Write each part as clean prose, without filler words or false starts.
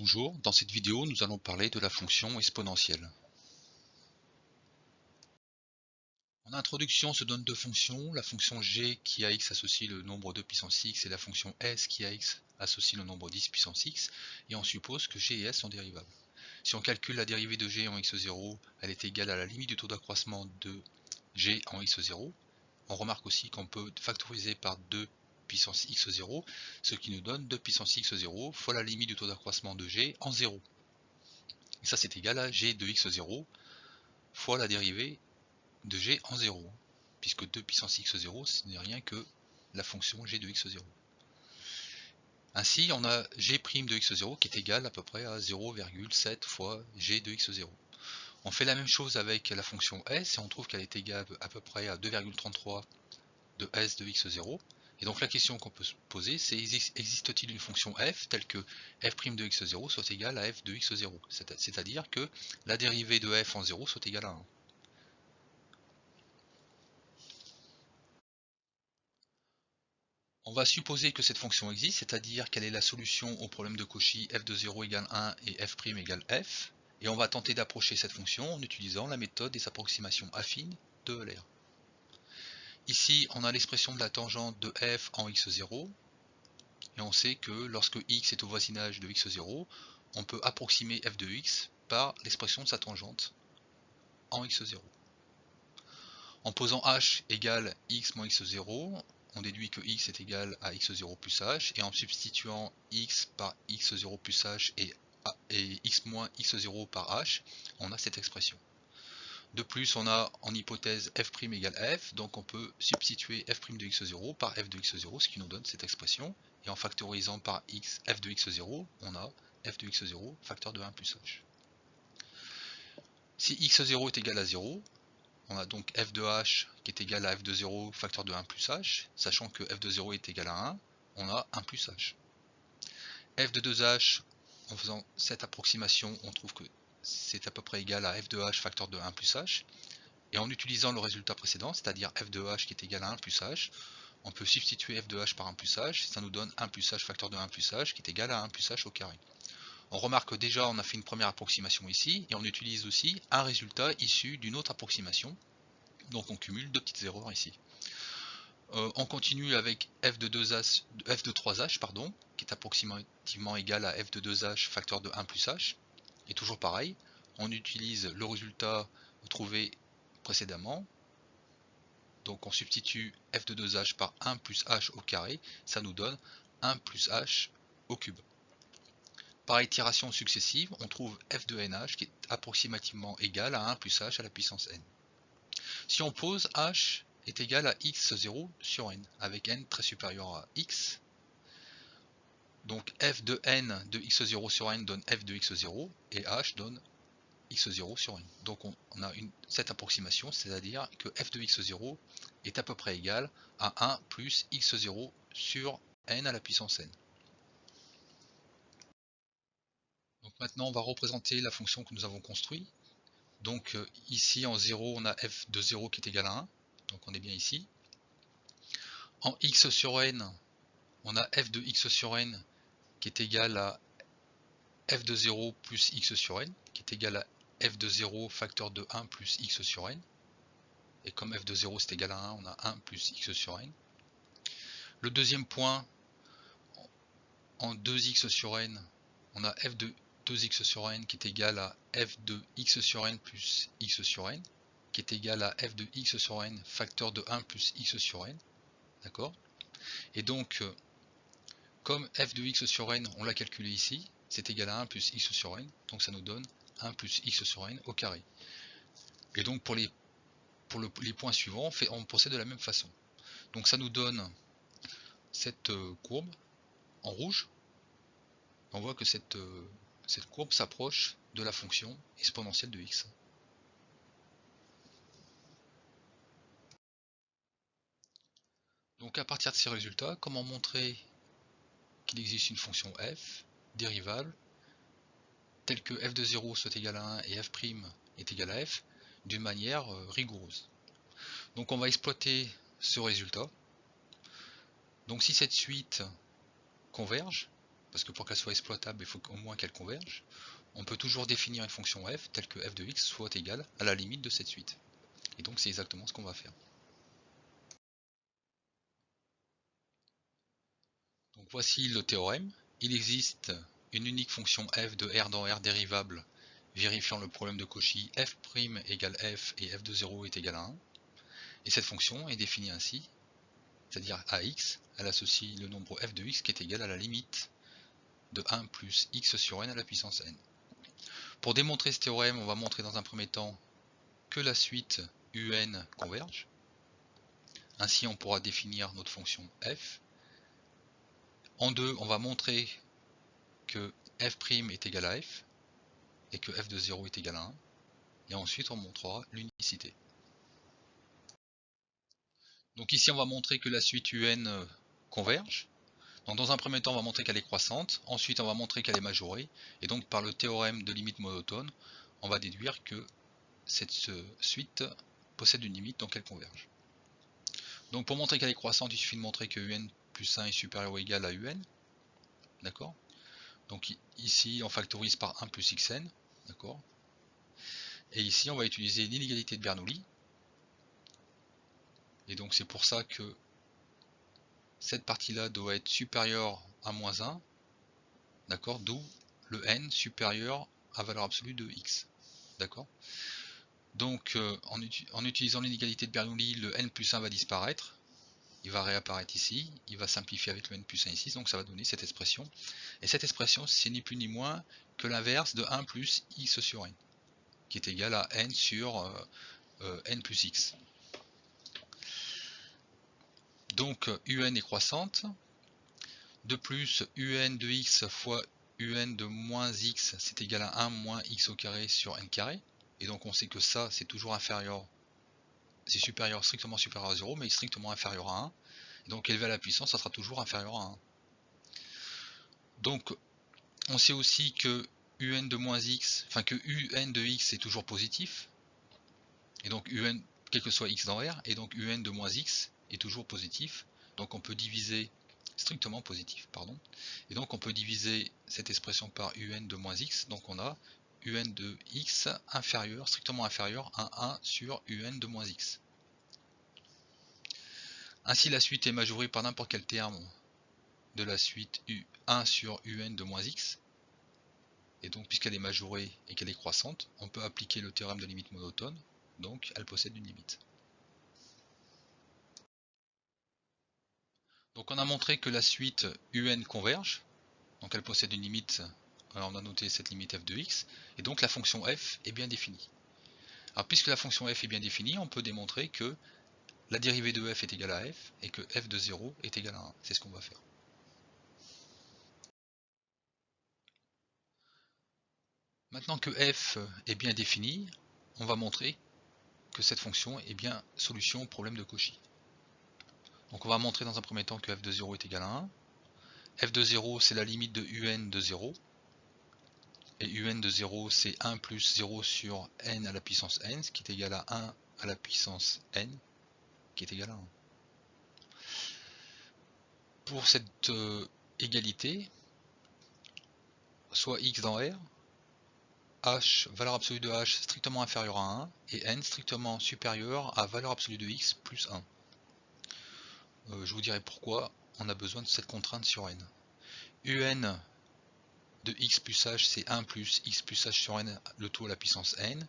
Bonjour, dans cette vidéo nous allons parler de la fonction exponentielle. En introduction, on se donne deux fonctions, la fonction g qui à x associe le nombre 2 puissance x et la fonction s qui à x associe le nombre 10 puissance x, et on suppose que g et s sont dérivables. Si on calcule la dérivée de g en x0, elle est égale à la limite du taux d'accroissement de g en x0. On remarque aussi qu'on peut factoriser par 2 puissance x0, ce qui nous donne 2 puissance x0 fois la limite du taux d'accroissement de g en 0. Et ça c'est égal à g de x0 fois la dérivée de g en 0, puisque 2 puissance x0 ce n'est rien que la fonction g de x0. Ainsi on a g' de x0 qui est égal à peu près à 0,7 fois g de x0. On fait la même chose avec la fonction s et on trouve qu'elle est égale à peu près à 2,33 de s de x0. Et donc la question qu'on peut se poser, c'est existe-t-il une fonction f telle que f' de x0 soit égale à f de x0, c'est-à-dire que la dérivée de f en 0 soit égale à 1. On va supposer que cette fonction existe, c'est-à-dire qu'elle est la solution au problème de Cauchy f de 0 égale 1 et f' égale f, et on va tenter d'approcher cette fonction en utilisant la méthode des approximations affines de Euler. Ici, on a l'expression de la tangente de f en x0, et on sait que lorsque x est au voisinage de x0, on peut approximer f de x par l'expression de sa tangente en x0. En posant h égale x moins x0, on déduit que x est égal à x0 plus h, et en substituant x par x0 plus h et x moins x0 par h, on a cette expression. De plus, on a en hypothèse f' égale f, donc on peut substituer f' de x0 par f de x0, ce qui nous donne cette expression, et en factorisant par f de x0, on a f de x0 facteur de 1 plus h. Si x0 est égal à 0, on a donc f de h qui est égal à f de 0 facteur de 1 plus h, sachant que f de 0 est égal à 1, on a 1 plus h. F de 2h, en faisant cette approximation, on trouve que c'est à peu près égal à f de h facteur de 1 plus h, et en utilisant le résultat précédent, c'est-à-dire f de h qui est égal à 1 plus h, on peut substituer f de h par 1 plus h, ça nous donne 1 plus h facteur de 1 plus h qui est égal à 1 plus h au carré. On remarque que déjà on a fait une première approximation ici, et on utilise aussi un résultat issu d'une autre approximation, donc on cumule deux petites erreurs ici. On continue avec f de 3h pardon, qui est approximativement égal à f de 2h facteur de 1 plus h, et toujours pareil, on utilise le résultat trouvé précédemment, donc on substitue f de 2h par 1 plus h au carré, ça nous donne 1 plus h au cube. Par itération successive, on trouve f de nh qui est approximativement égal à 1 plus h à la puissance n. Si on pose h est égal à x0 sur n, avec n très supérieur à x, donc f de n de x0 sur n donne f de x0, et h donne x0 sur n. Donc on a cette approximation, c'est-à-dire que f de x0 est à peu près égal à 1 plus x0 sur n à la puissance n. Donc maintenant on va représenter la fonction que nous avons construite. Donc ici en 0 on a f de 0 qui est égal à 1, donc on est bien ici. En x sur n, on a f de x sur n qui est égal à f de 0 plus x sur n, qui est égal à f de 0 facteur de 1 plus x sur n. Et comme f de 0 c'est égal à 1, on a 1 plus x sur n. Le deuxième point, en 2x sur n, on a f de 2x sur n qui est égal à f de x sur n plus x sur n, qui est égal à f de x sur n facteur de 1 plus x sur n. D'accord? Et donc, comme f de x sur n, on l'a calculé ici, c'est égal à 1 plus x sur n, donc ça nous donne 1 plus x sur n au carré. Et donc pour les points suivants, on procède de la même façon. Donc ça nous donne cette courbe en rouge. On voit que cette courbe s'approche de la fonction exponentielle de x. Donc à partir de ces résultats, comment montrer qu'il existe une fonction f dérivable telle que f de 0 soit égal à 1 et f' est égal à f d'une manière rigoureuse. Donc on va exploiter ce résultat. Donc si cette suite converge, parce que pour qu'elle soit exploitable, il faut au moins qu'elle converge, on peut toujours définir une fonction f telle que f de x soit égale à la limite de cette suite. Et donc c'est exactement ce qu'on va faire. Donc voici le théorème. Il existe une unique fonction f de R dans R dérivable vérifiant le problème de Cauchy f' égale f et f de 0 est égal à 1. Et cette fonction est définie ainsi, c'est-à-dire à x, elle associe le nombre f de x qui est égal à la limite de 1 plus x sur n à la puissance n. Pour démontrer ce théorème, on va montrer dans un premier temps que la suite un converge. Ainsi, on pourra définir notre fonction f. En deux, on va montrer que f' est égal à f et que f de 0 est égal à 1. Et ensuite, on montrera l'unicité. Donc ici, on va montrer que la suite un converge. Donc dans un premier temps, on va montrer qu'elle est croissante. Ensuite, on va montrer qu'elle est majorée. Et donc, par le théorème de limite monotone, on va déduire que cette suite possède une limite, donc elle converge. Donc pour montrer qu'elle est croissante, il suffit de montrer que un plus 1 est supérieur ou égal à un. D'accord? Donc ici, on factorise par 1 plus xn. D'accord? Et ici, on va utiliser l'inégalité de Bernoulli. Et donc c'est pour ça que cette partie-là doit être supérieure à moins 1. D'accord? D'où le n supérieur à valeur absolue de x. D'accord? Donc en utilisant l'inégalité de Bernoulli, le n plus 1 va disparaître. Il va réapparaître ici, il va simplifier avec le n plus 1 ici, donc ça va donner cette expression. Et cette expression, c'est ni plus ni moins que l'inverse de 1 plus x sur n, qui est égal à n sur n plus x. Donc un est croissante. De plus, un de x fois un de moins x, c'est égal à 1 moins x au carré sur n carré. Et donc on sait que ça, c'est toujours inférieur, c'est supérieur, strictement supérieur à 0, mais strictement inférieur à 1. Et donc élevé à la puissance, ça sera toujours inférieur à 1. Donc on sait aussi que un de moins x, enfin que un de x est toujours positif. Et donc un, quel que soit x dans R, et donc un de moins x est toujours positif. Donc on peut diviser, strictement positif, pardon. Et donc on peut diviser cette expression par un de moins x. Donc on a un de x inférieur, strictement inférieur à 1 sur un de moins x. Ainsi la suite est majorée par n'importe quel terme de la suite u1 sur un de moins x. Et donc puisqu'elle est majorée et qu'elle est croissante, on peut appliquer le théorème de limite monotone, donc elle possède une limite. Donc on a montré que la suite un converge, donc elle possède une limite, alors on a noté cette limite f de x, et donc la fonction f est bien définie. Alors puisque la fonction f est bien définie, on peut démontrer que la dérivée de f est égale à f, et que f de 0 est égal à 1, c'est ce qu'on va faire. Maintenant que f est bien définie, on va montrer que cette fonction est bien solution au problème de Cauchy. Donc on va montrer dans un premier temps que f de 0 est égal à 1. F de 0 c'est la limite de un de 0. Et un de 0 c'est 1 plus 0 sur n à la puissance n, ce qui est égal à 1 à la puissance n, qui est égal à 1. Pour cette égalité, soit x dans R, h, valeur absolue de h strictement inférieure à 1, et n strictement supérieur à valeur absolue de x plus 1. Je vous dirai pourquoi on a besoin de cette contrainte sur n. un de x plus h, c'est 1 plus x plus h sur n, le tout à la puissance n.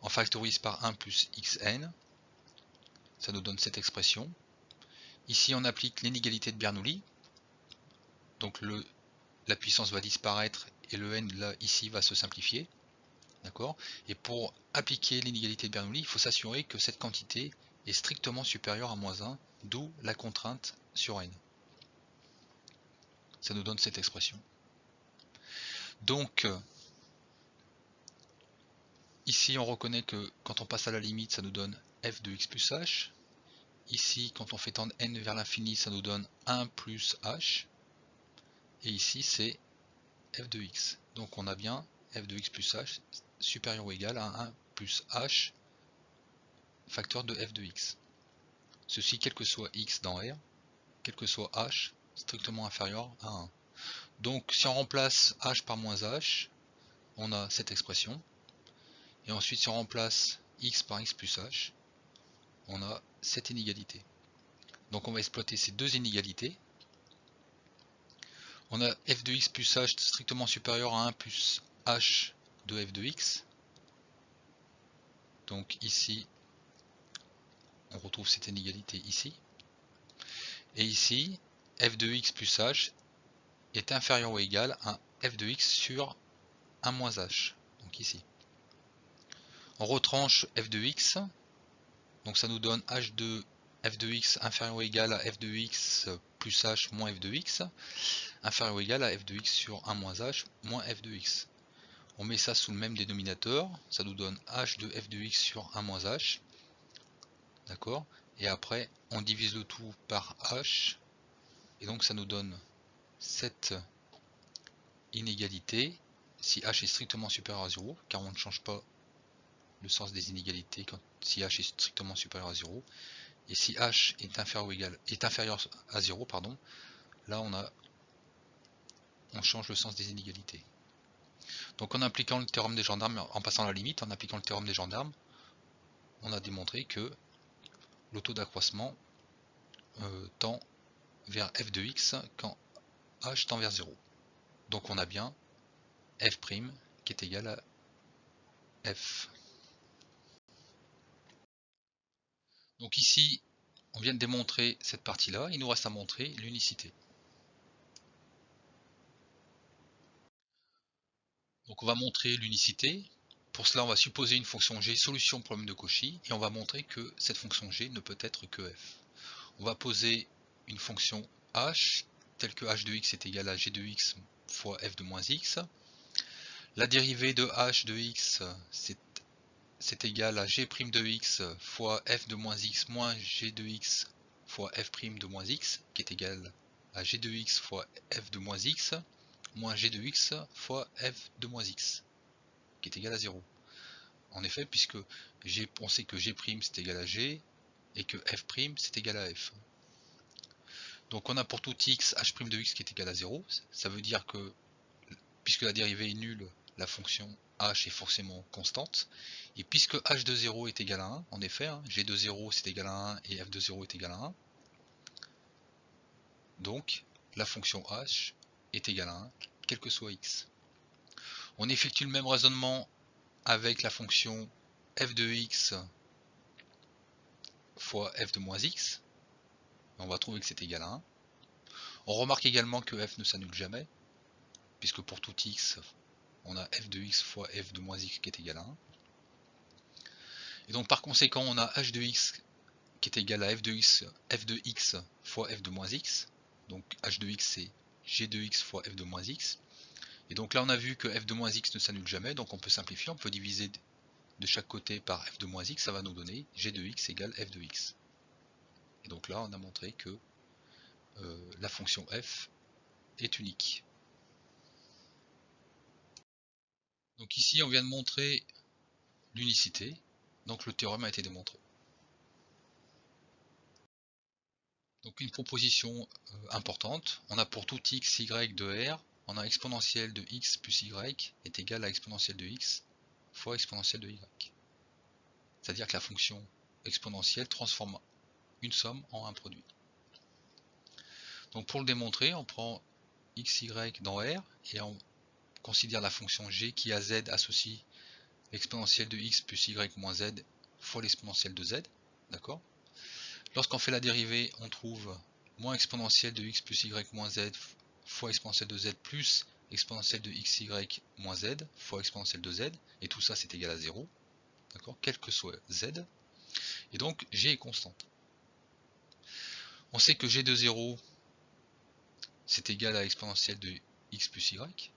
On factorise par 1 plus xn. Ça nous donne cette expression. Ici, on applique l'inégalité de Bernoulli. Donc la puissance va disparaître et le n là, ici va se simplifier. D'accord ? Et pour appliquer l'inégalité de Bernoulli, il faut s'assurer que cette quantité est strictement supérieure à moins 1, d'où la contrainte sur n. Ça nous donne cette expression. Donc, ici, on reconnaît que quand on passe à la limite, ça nous donne f de x plus h. Ici, quand on fait tendre n vers l'infini, ça nous donne 1 plus h. Et ici, c'est f de x. Donc on a bien f de x plus h supérieur ou égal à 1 plus h facteur de f de x. Ceci quel que soit x dans R, quel que soit h strictement inférieur à 1. Donc si on remplace h par moins h, on a cette expression. Et ensuite si on remplace x par x plus h, on a cette inégalité. Donc on va exploiter ces deux inégalités. On a f de x plus h strictement supérieur à 1 plus h de f de x. Donc ici, on retrouve cette inégalité ici. Et ici, f de x plus h est inférieur ou égal à f de x sur 1 moins h. Donc ici. On retranche f de x. Donc ça nous donne h de f de x inférieur ou égal à f de x plus h moins f de x. Inférieur ou égal à f de x sur 1 moins h moins f de x. On met ça sous le même dénominateur, ça nous donne h de f de x sur 1 moins h. D'accord. Et après, on divise le tout par h. Et donc ça nous donne cette inégalité si h est strictement supérieur à 0, car on ne change pas le sens des inégalités si h est strictement supérieur à 0. Et si h est inférieur ou égal, est inférieur à 0, pardon, là on change le sens des inégalités. Donc en appliquant le théorème des gendarmes, en passant la limite, en appliquant le théorème des gendarmes, on a démontré que le taux d'accroissement tend vers f de x quand h tend vers 0. Donc on a bien f' qui est égal à f. Donc ici, on vient de démontrer cette partie-là, il nous reste à montrer l'unicité. Donc on va montrer l'unicité. Pour cela, on va supposer une fonction g solution problème de Cauchy et on va montrer que cette fonction g ne peut être que f. On va poser une fonction h telle que h de x est égal à g de x fois f de moins x. La dérivée de h de x, c'est égal à g' de x fois f de moins x moins g de x fois f' de moins x, qui est égal à g de x fois f de moins x moins g de x fois f de moins x, qui est égal à 0. En effet, puisque on sait que g' c'est égal à g et que f' c'est égal à f. Donc on a pour tout x h' de x qui est égal à 0. Ça veut dire que puisque la dérivée est nulle, la fonction h est forcément constante. Et puisque h de 0 est égal à 1, en effet, g de 0 c'est égal à 1 et f de 0 est égal à 1. Donc la fonction h est égale à 1, quel que soit x. On effectue le même raisonnement avec la fonction f de x fois f de moins x. On va trouver que c'est égal à 1. On remarque également que f ne s'annule jamais, puisque pour tout x, on a f de x fois f de moins x qui est égal à 1. Et donc par conséquent, on a h de x qui est égal à f de x fois f de moins x. Donc h de x c'est g de x fois f de moins x. Et donc là on a vu que f de moins x ne s'annule jamais, donc on peut simplifier, on peut diviser de chaque côté par f de moins x, ça va nous donner g de x égale f de x. Et donc là on a montré que la fonction f est unique. Donc ici on vient de montrer l'unicité, donc le théorème a été démontré. Donc une proposition importante, on a pour tout x, y de R, on a exponentielle de x plus y est égal à exponentielle de x fois exponentielle de y. C'est-à-dire que la fonction exponentielle transforme une somme en un produit. Donc pour le démontrer, on prend x, y dans R et on considère la fonction g qui à z associe l'exponentielle de x plus y moins z fois l'exponentielle de z. D'accord ? Lorsqu'on fait la dérivée, on trouve moins exponentielle de x plus y moins z fois exponentielle de z plus exponentielle de xy moins z fois exponentielle de z, et tout ça c'est égal à 0, d'accord, quel que soit z, et donc g est constante. On sait que g de 0 c'est égal à exponentielle de x plus y,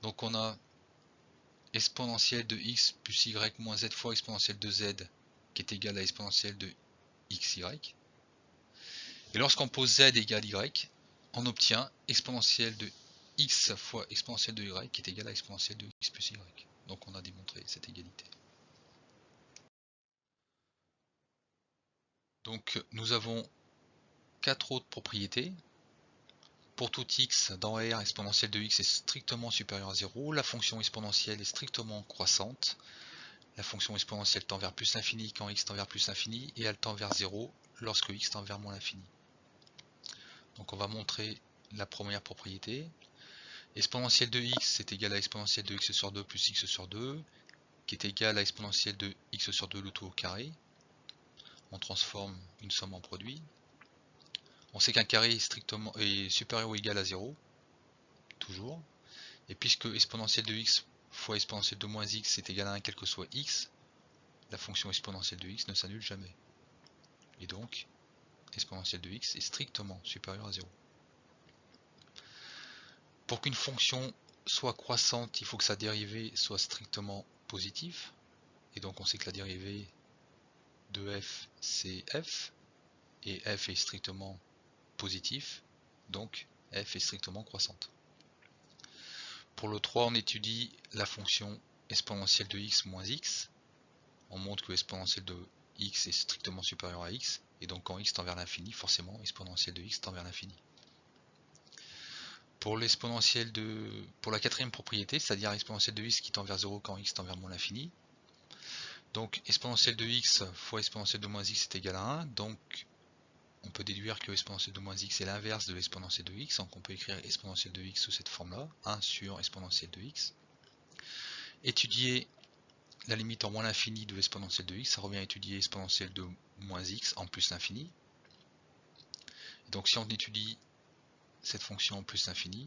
donc on a exponentielle de x plus y moins z fois exponentielle de z qui est égal à exponentielle de xy, et lorsqu'on pose z égale y, on obtient exponentielle de x fois exponentielle de y qui est égale à exponentielle de x plus y. Donc on a démontré cette égalité. Donc nous avons 4 autres propriétés. pour tout x dans R, exponentielle de x est strictement supérieure à 0, la fonction exponentielle est strictement croissante, la fonction exponentielle tend vers plus l'infini quand x tend vers plus l'infini, et elle tend vers 0 lorsque x tend vers moins l'infini. Donc on va montrer la première propriété. Exponentielle de x est égal à exponentielle de x sur 2 plus x sur 2, qui est égal à exponentielle de x sur 2 le tout au carré. On transforme une somme en produit. On sait qu'un carré est supérieur ou égal à 0, toujours. Et puisque exponentielle de x fois exponentielle de moins x est égal à 1 quel que soit x, la fonction exponentielle de x ne s'annule jamais. Et donc, exponentielle de x est strictement supérieure à 0. Pour qu'une fonction soit croissante, il faut que sa dérivée soit strictement positive. Et donc on sait que la dérivée de f, c'est f. Et f est strictement positif. Donc f est strictement croissante. Pour le 3, on étudie la fonction exponentielle de x moins x. On montre que exponentielle de x est strictement supérieure à x. Et donc quand x tend vers l'infini, forcément exponentielle de x tend vers l'infini. Pour l'exponentielle pour la quatrième propriété, c'est-à-dire exponentielle de x qui tend vers 0 quand x tend vers moins l'infini. Donc exponentielle de x fois exponentielle de moins x est égal à 1. Donc on peut déduire que exponentielle de moins x est l'inverse de l'exponentielle de x. Donc on peut écrire exponentielle de x sous cette forme-là, 1 sur exponentielle de x. Étudier la limite en moins l'infini de exponentielle de x, ça revient à étudier exponentielle de moins x en plus l'infini. Donc si on étudie cette fonction en plus l'infini,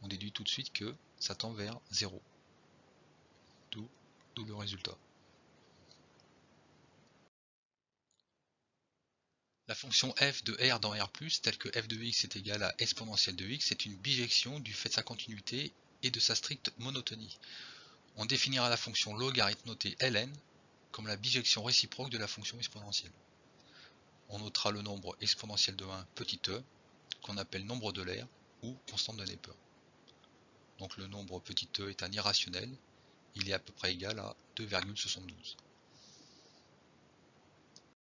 on déduit tout de suite que ça tend vers 0. D'où le résultat. La fonction f de R dans R+, telle que f de x est égal à exponentielle de x, est une bijection du fait de sa continuité et de sa stricte monotonie. On définira la fonction logarithme notée ln comme la bijection réciproque de la fonction exponentielle. On notera le nombre exponentiel de 1 petit e, qu'on appelle nombre d'Euler ou constante de Neper. Donc le nombre petit e est un irrationnel, il est à peu près égal à 2,72.